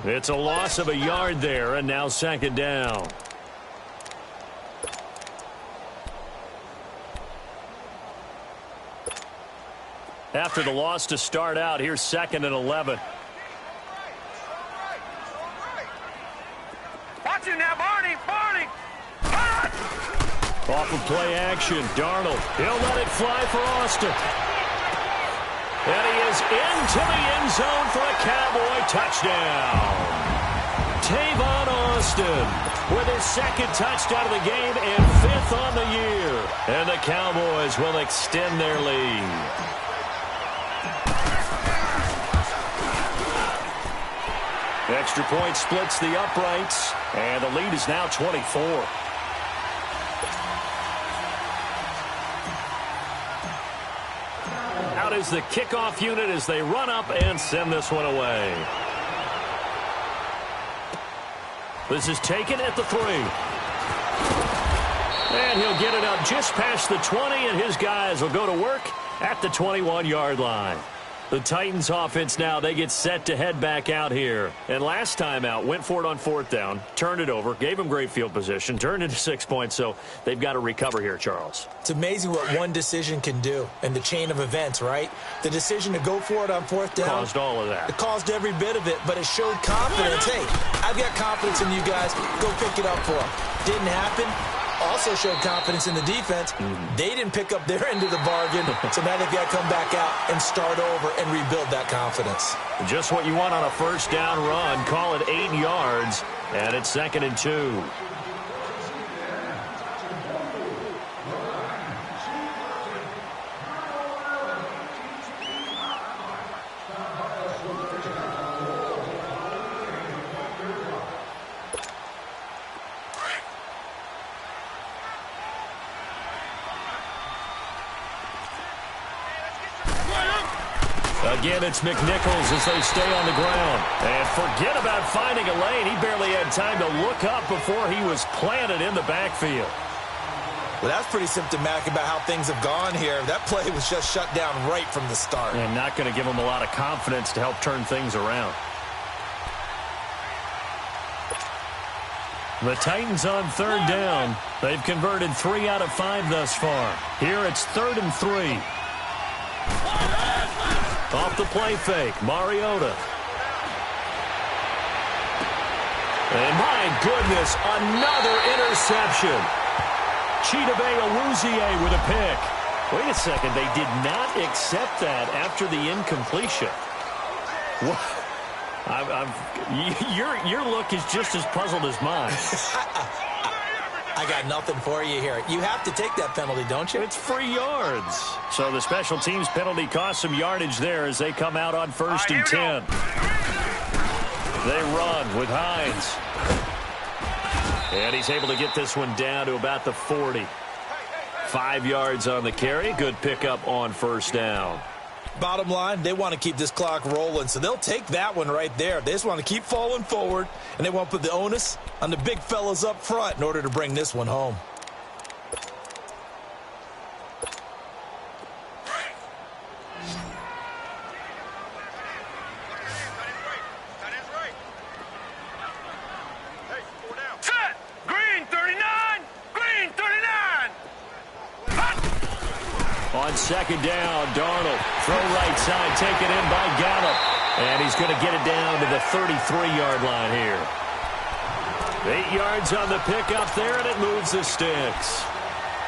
It's a loss of a yard there, and now second down. After the loss to start out, here's 2nd and 11. Watch it now, Barney! Barney! Off of play action, Darnold. He'll let it fly for Austin. And he is into the end zone for a Cowboy touchdown. Tavon Austin with his 2nd touchdown of the game and 5th on the year. And the Cowboys will extend their lead. Extra point splits the uprights, and the lead is now 24. Out is the kickoff unit as they run up and send this one away. This is taken at the 3. And he'll get it up just past the 20, and his guys will go to work at the 21-yard line. The Titans offense now, they get set to head back out here. And last time out, went for it on 4th down, turned it over, gave them great field position, turned into 6 points, so they've got to recover here, Charles. It's amazing what one decision can do in the chain of events, right? The decision to go for it on 4th down. Caused all of that. It caused every bit of it, but it showed confidence. Hey, I've got confidence in you guys. Go pick it up for them. Didn't happen. Also showed confidence in the defense. They didn't pick up their end of the bargain, so now they've got to come back out and start over and rebuild that confidence. Just what you want on a 1st down run. Call it 8 yards, and it's 2nd and 2. Again, it's McNichols as they stay on the ground. And forget about finding a lane. He barely had time to look up before he was planted in the backfield. Well, that's pretty symptomatic about how things have gone here. That play was just shut down right from the start. And not going to give him a lot of confidence to help turn things around. The Titans on 3rd down. They've converted 3 out of 5 thus far. Here it's 3rd and 3. Off the play fake, Mariota. And my goodness, another interception. Chidobe Awuzie with a pick. Wait a second, they did not accept that after the incompletion. What? Your look is just as puzzled as mine. I got nothing for you here. You have to take that penalty, don't you? It's free yards. So the special teams penalty cost some yardage there as they come out on 1st and 10. They run with Hines. And he's able to get this one down to about the 40. 5 yards on the carry. Good pickup on 1st down. Bottom line, they want to keep this clock rolling, so they'll take that one right there. They just want to keep falling forward, and they want to put the onus on the big fellas up front in order to bring this one home. on second down. Darnold, throw right side, taken in by Gallup. And he's going to get it down to the 33-yard line here. 8 yards on the pickup there, and it moves the sticks.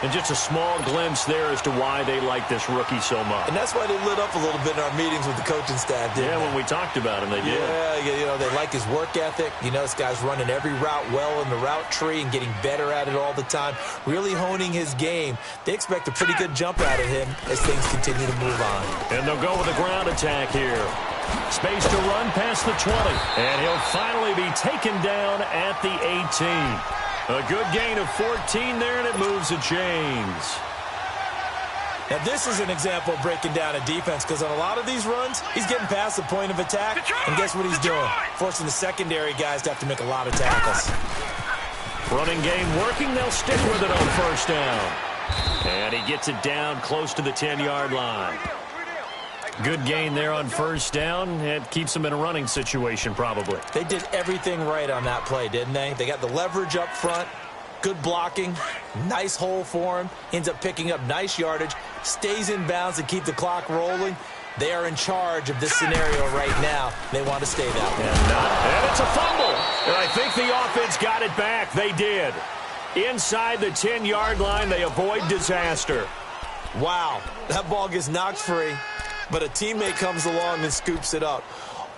And just a small glimpse there as to why they like this rookie so much. And that's why they lit up a little bit in our meetings with the coaching staff, didn't they? When we talked about him, they did. Yeah, they like his work ethic. This guy's running every route well in the route tree and getting better at it all the time, really honing his game. They expect a pretty good jump out of him as things continue to move on. And they'll go with a ground attack here. Space to run past the 20. And he'll finally be taken down at the 18. A good gain of 14 there, and it moves the chains. Now, this is an example of breaking down a defense, because on a lot of these runs, he's getting past the point of attack, and guess what he's doing? Forcing the secondary guys to have to make a lot of tackles. Running game working. They'll stick with it on first down. And he gets it down close to the 10-yard line. Good gain there on first down. It keeps him in a running situation, probably. They did everything right on that play, didn't they? They got the leverage up front, good blocking, nice hole for him, ends up picking up nice yardage, stays in bounds to keep the clock rolling. They are in charge of this scenario right now. They want to stay that way. And it's a fumble. And I think the offense got it back. They did. Inside the 10-yard line, they avoid disaster. Wow, that ball gets knocked free, but a teammate comes along and scoops it up.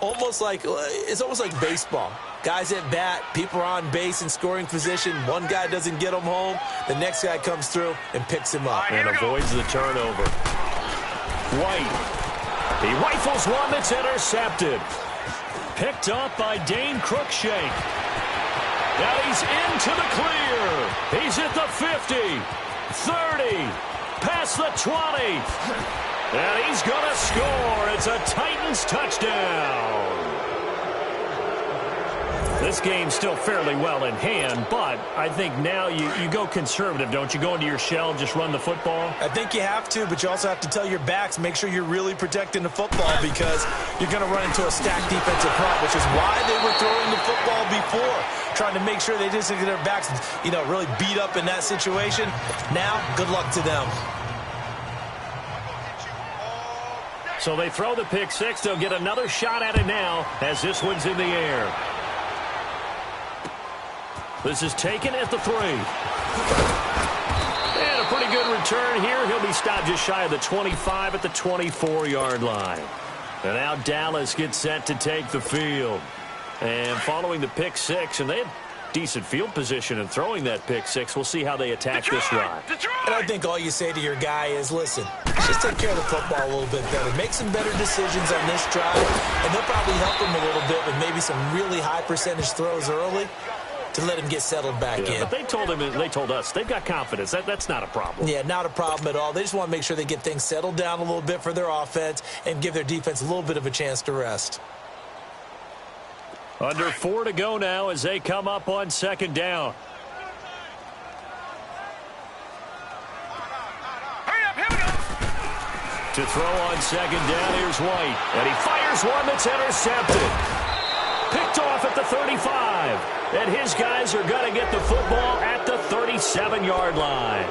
It's almost like baseball. Guys at bat, people are on base in scoring position. One guy doesn't get him home. The next guy comes through and picks him up. And avoids the turnover. White. He rifles one that's intercepted. Picked up by Dane Cruikshank. Now he's into the clear. He's at the 50, 30, past the 20. And he's going to score. It's a Titans touchdown. This game's still fairly well in hand, but I think now you go conservative, don't you? Go into your shell, just run the football? I think you have to, but you also have to tell your backs, make sure you're really protecting the football, because you're going to run into a stacked defensive front, which is why they were throwing the football before, trying to make sure they didn't get their backs, really beat up in that situation. Now, good luck to them. So they throw the pick six. They'll get another shot at it now as this one's in the air. This is taken at the 3. And a pretty good return here. He'll be stopped just shy of the 25 at the 24-yard line. And now Dallas gets set to take the field. And following the pick six, and they had decent field position in throwing that pick six. We'll see how they attack this drive. And I think all you say to your guy is, listen, just take care of the football a little bit better. Make some better decisions on this drive, and they'll probably help him a little bit with maybe some really high percentage throws early to let him get settled back in. But they told us they've got confidence. That's not a problem. Yeah, not a problem at all. They just want to make sure they get things settled down a little bit for their offense and give their defense a little bit of a chance to rest. Under 4 to go now as they come up on second down. To throw on second down, here's White. And he fires one that's intercepted. Picked off at the 35. And his guys are going to get the football at the 37-yard line.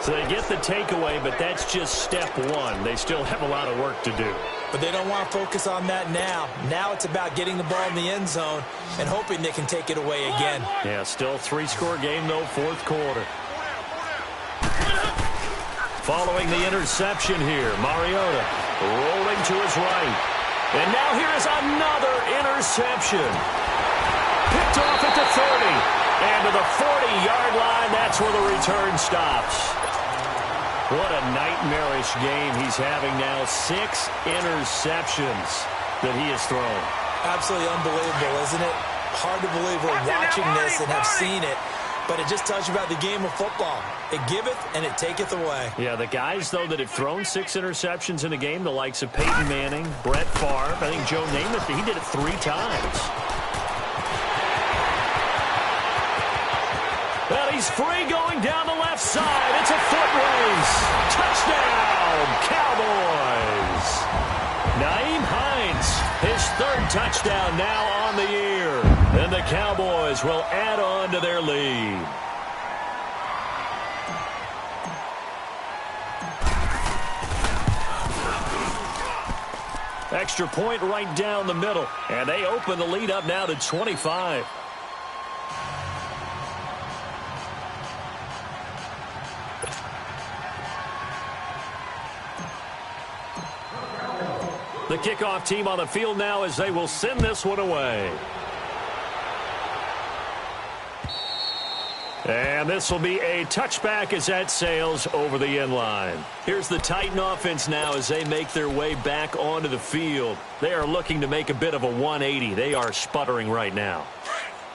So they get the takeaway, but that's just step one. They still have a lot of work to do. But they don't want to focus on that now. Now it's about getting the ball in the end zone and hoping they can take it away again. Yeah, still 3-score game, though, fourth quarter. Following the interception here, Mariota rolling to his right. And now here is another interception. Picked off at the 30. And to the 40-yard line, that's where the return stops. What a nightmarish game he's having now. 6 interceptions that he has thrown. Absolutely unbelievable, isn't it? Hard to believe we're watching this and have seen it. But it just tells you about the game of football. It giveth and it taketh away. Yeah, the guys, though, that have thrown 6 interceptions in a game, the likes of Peyton Manning, Brett Favre, I think Joe Namath, he did it 3 times. Well, he's free going down the left side. It's a foot race. Touchdown, Cowboys. Nyheim Hines, his 3rd touchdown now on the year. And the Cowboys will add on to their lead. Extra point right down the middle. And they open the lead up now to 25. The kickoff team on the field now as they will send this one away. And this will be a touchback as that sails over the end line. Here's the Titan offense now as they make their way back onto the field. They are looking to make a bit of a 180. They are sputtering right now.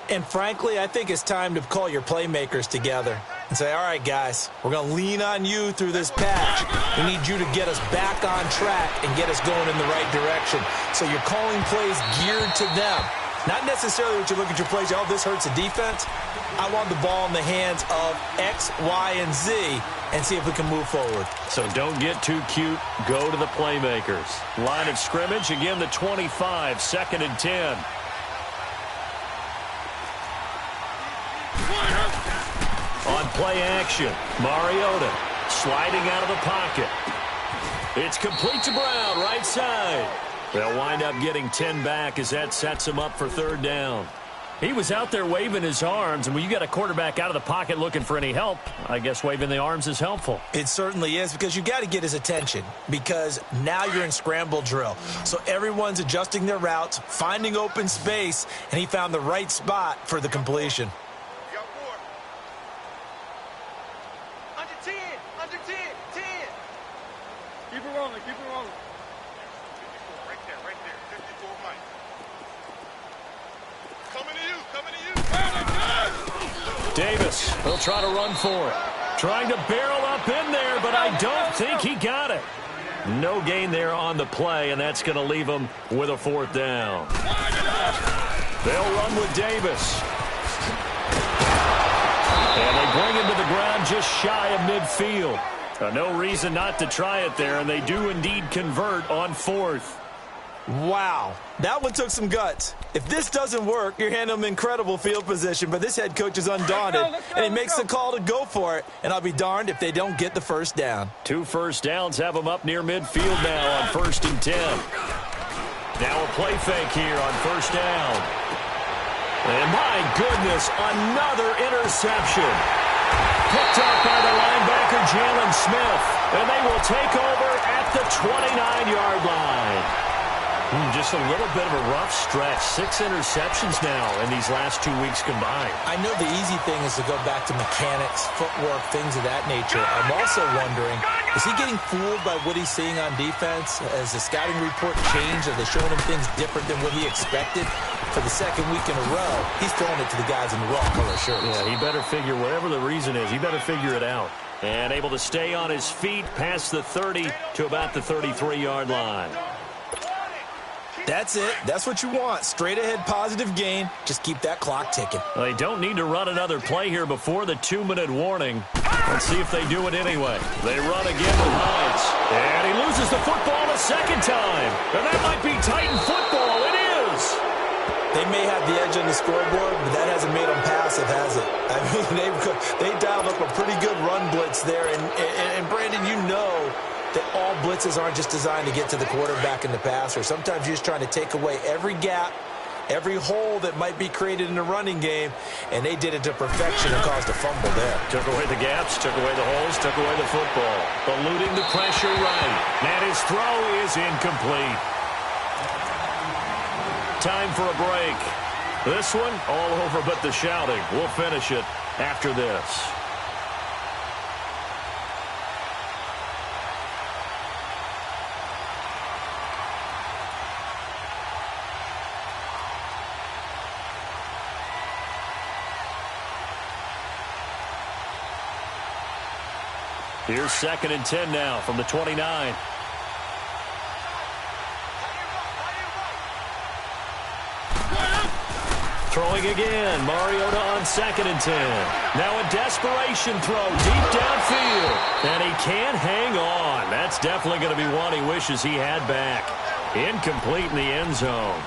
And frankly, I think it's time to call your playmakers together and say, all right, guys, we're going to lean on you through this patch. We need you to get us back on track and get us going in the right direction. So you're calling plays geared to them. Not necessarily what you look at your plays, oh, this hurts the defense. I want the ball in the hands of X, Y, and Z and see if we can move forward. So don't get too cute. Go to the playmakers. Line of scrimmage, again, the 25, 2nd and 10. On play action, Mariota sliding out of the pocket. It's complete to Brown, right side. They'll wind up getting 10 back as that sets them up for 3rd down. He was out there waving his arms, and when you got a quarterback out of the pocket looking for any help, I guess waving the arms is helpful. It certainly is, because you got to get his attention, because now you're in scramble drill. So everyone's adjusting their routes, finding open space, and he found the right spot for the completion. Under 10. Keep it rolling. Right there. 54 Mike. Coming to you. Davis, he'll try to run for it. Trying to barrel up in there, but I don't think he got it. No gain there on the play, and that's going to leave him with a 4th down. They'll run with Davis. And they bring him to the ground just shy of midfield. No reason not to try it there, and they do indeed convert on 4th. Wow, that one took some guts. If this doesn't work, you're handing them incredible field position, but this head coach is undaunted, and he makes the call to go for it, and I'll be darned if they don't get the 1st down. 2 first downs have them up near midfield now on 1st and 10. Now a play fake here on 1st down. And my goodness, another interception. Picked up by the linebacker, Jalen Smith. And they will take over at the 29-yard line. Just a little bit of a rough stretch. 6 interceptions now in these last 2 weeks combined. I know the easy thing is to go back to mechanics, footwork, things of that nature. I'm also wondering, is he getting fooled by what he's seeing on defense? Has the scouting report changed? Are they showing him things different than what he expected? For the 2nd week in a row, he's throwing it to the guys in the raw color shirts. Yeah, he better figure, whatever the reason is, he better figure it out. And able to stay on his feet past the 30 to about the 33-yard line. That's it. That's what you want. Straight ahead positive gain. Just keep that clock ticking. Well, they don't need to run another play here before the 2-minute warning. Let's see if they do it anyway. They run again with Hines. And he loses the football a 2nd time. And that might be Titan football. It is. They may have the edge on the scoreboard, but that hasn't made them passive, has it? I mean, they dialed up a pretty good run blitz there. And Brandon, you know that all blitzes aren't just designed to get to the quarterback and the passer. Sometimes you're just trying to take away every gap, every hole that might be created in the running game, and they did it to perfection and caused a fumble there. Took away the gaps, took away the holes, took away the football. Eluding the pressure right. And his throw is incomplete. Time for a break. This one, all over but the shouting. We'll finish it after this. Here's 2nd and 10 now from the 29. Throwing again. Mariota on 2nd and 10. Now a desperation throw deep downfield. And he can't hang on. That's definitely going to be one he wishes he had back. Incomplete in the end zone.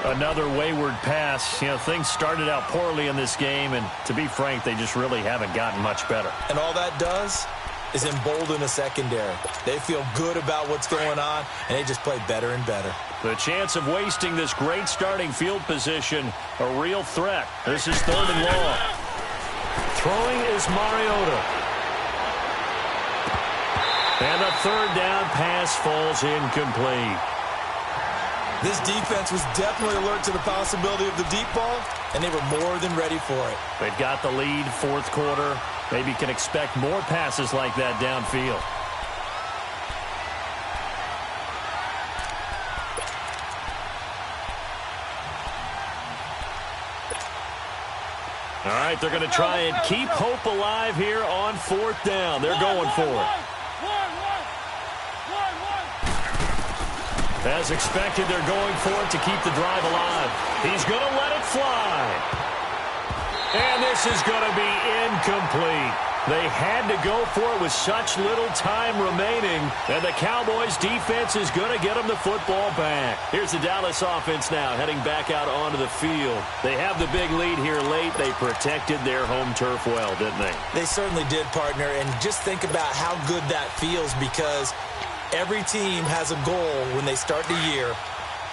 Another wayward pass. You know, things started out poorly in this game, and to be frank, they just really haven't gotten much better. And all that does is embolden the secondary. They feel good about what's going on, and they just play better and better. The chance of wasting this great starting field position, a real threat. This is 3rd and long. Throwing is Mariota. And the 3rd down pass falls incomplete. This defense was definitely alert to the possibility of the deep ball, and they were more than ready for it. They've got the lead, 4th quarter. Maybe can expect more passes like that downfield. All right, they're going to try and keep hope alive here on 4th down. They're going for it. As expected, they're going for it to keep the drive alive. He's going to let it fly. And this is going to be incomplete. They had to go for it with such little time remaining. And the Cowboys' defense is going to get them the football back. Here's the Dallas offense now heading back out onto the field. They have the big lead here late. They protected their home turf well, didn't they? They certainly did, partner. And just think about how good that feels, because every team has a goal when they start the year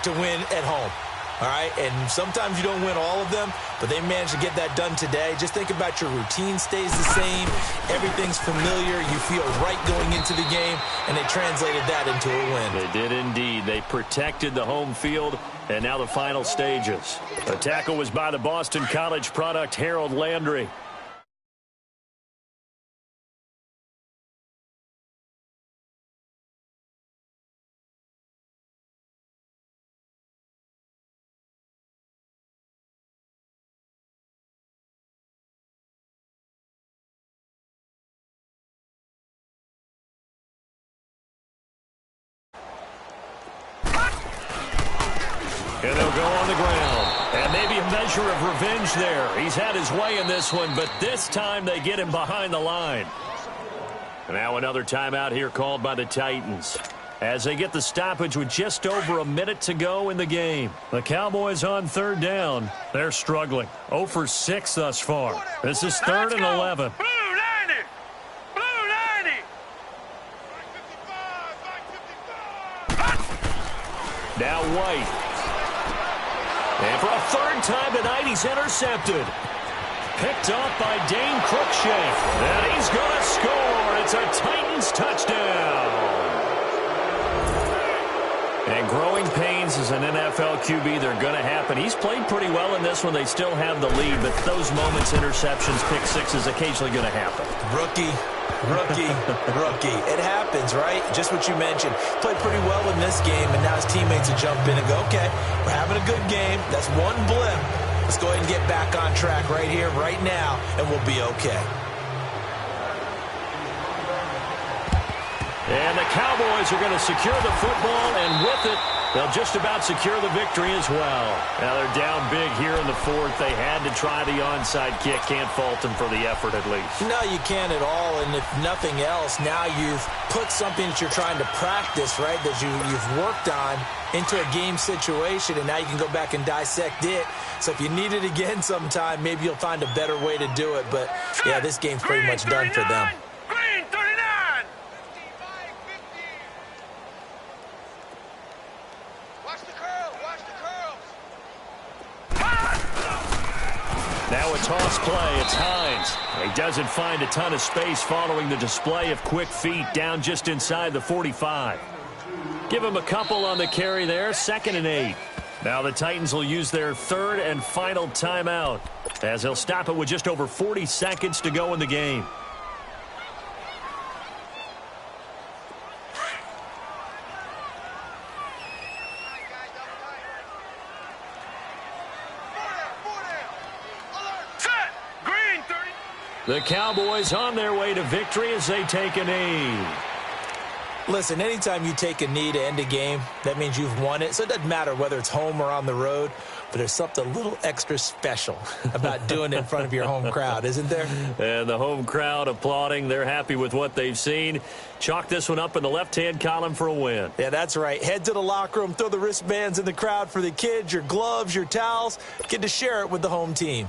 to win at home. All right, and sometimes you don't win all of them, but they managed to get that done today. Just think about your routine stays the same. Everything's familiar. You feel right going into the game, and they translated that into a win. They did indeed. They protected the home field, and now the final stages. The tackle was by the Boston College product, Harold Landry. And they'll go on the ground. And maybe a measure of revenge there. He's had his way in this one, but this time they get him behind the line. And now another timeout here called by the Titans, as they get the stoppage with just over a minute to go in the game. The Cowboys on 3rd down. They're struggling. 0 for 6 thus far. This is 3rd and 11. Blue 90! Blue 90! Now White. And for a 3rd time tonight, he's intercepted. Picked off by Dane Cruikshank. And he's going to score. It's a Titans touchdown. And growing pains as an NFL QB, they're going to happen. He's played pretty well in this one. They still have the lead, but those moments, interceptions, pick sixes, occasionally going to happen. Rookie. It happens, right? Just what you mentioned. Played pretty well in this game, and now his teammates will jump in and go, okay, we're having a good game. That's one blip. Let's go ahead and get back on track right here, right now, and we'll be okay. And the Cowboys are going to secure the football, and with it, they'll just about secure the victory as well. Now they're down big here in the 4th. They had to try the onside kick. Can't fault them for the effort at least. No, you can't at all, and if nothing else, now you've put something that you're trying to practice, right, that you've worked on into a game situation, and now you can go back and dissect it. So if you need it again sometime, maybe you'll find a better way to do it. But, yeah, this game's pretty much done for them. Green 39! Now a toss play. It's Hines. He doesn't find a ton of space following the display of quick feet down just inside the 45. Give him a couple on the carry there. 2nd and 8. Now the Titans will use their 3rd and final timeout, as they'll stop it with just over 40 seconds to go in the game. The Cowboys on their way to victory as they take a knee. Listen, anytime you take a knee to end a game, that means you've won it. So it doesn't matter whether it's home or on the road, but there's something a little extra special about doing it in front of your home crowd, isn't there? And the home crowd applauding. They're happy with what they've seen. Chalk this one up in the left-hand column for a win. Yeah, that's right. Head to the locker room, throw the wristbands in the crowd for the kids, your gloves, your towels. Get to share it with the home team.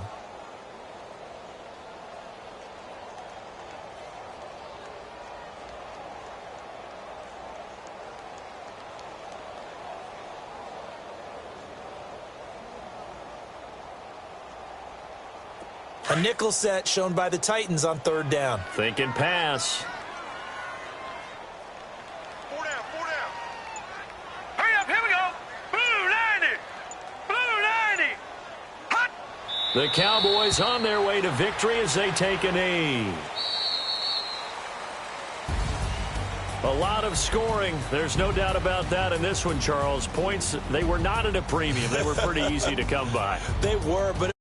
A nickel set shown by the Titans on 3rd down. Thinking pass. 4 down, 4 down. Hurry up, here we go. Blue 90. Blue 90. Hot. The Cowboys on their way to victory as they take a knee. A lot of scoring. There's no doubt about that in this one, Charles. Points, they were not at a premium. They were pretty easy to come by. They were, but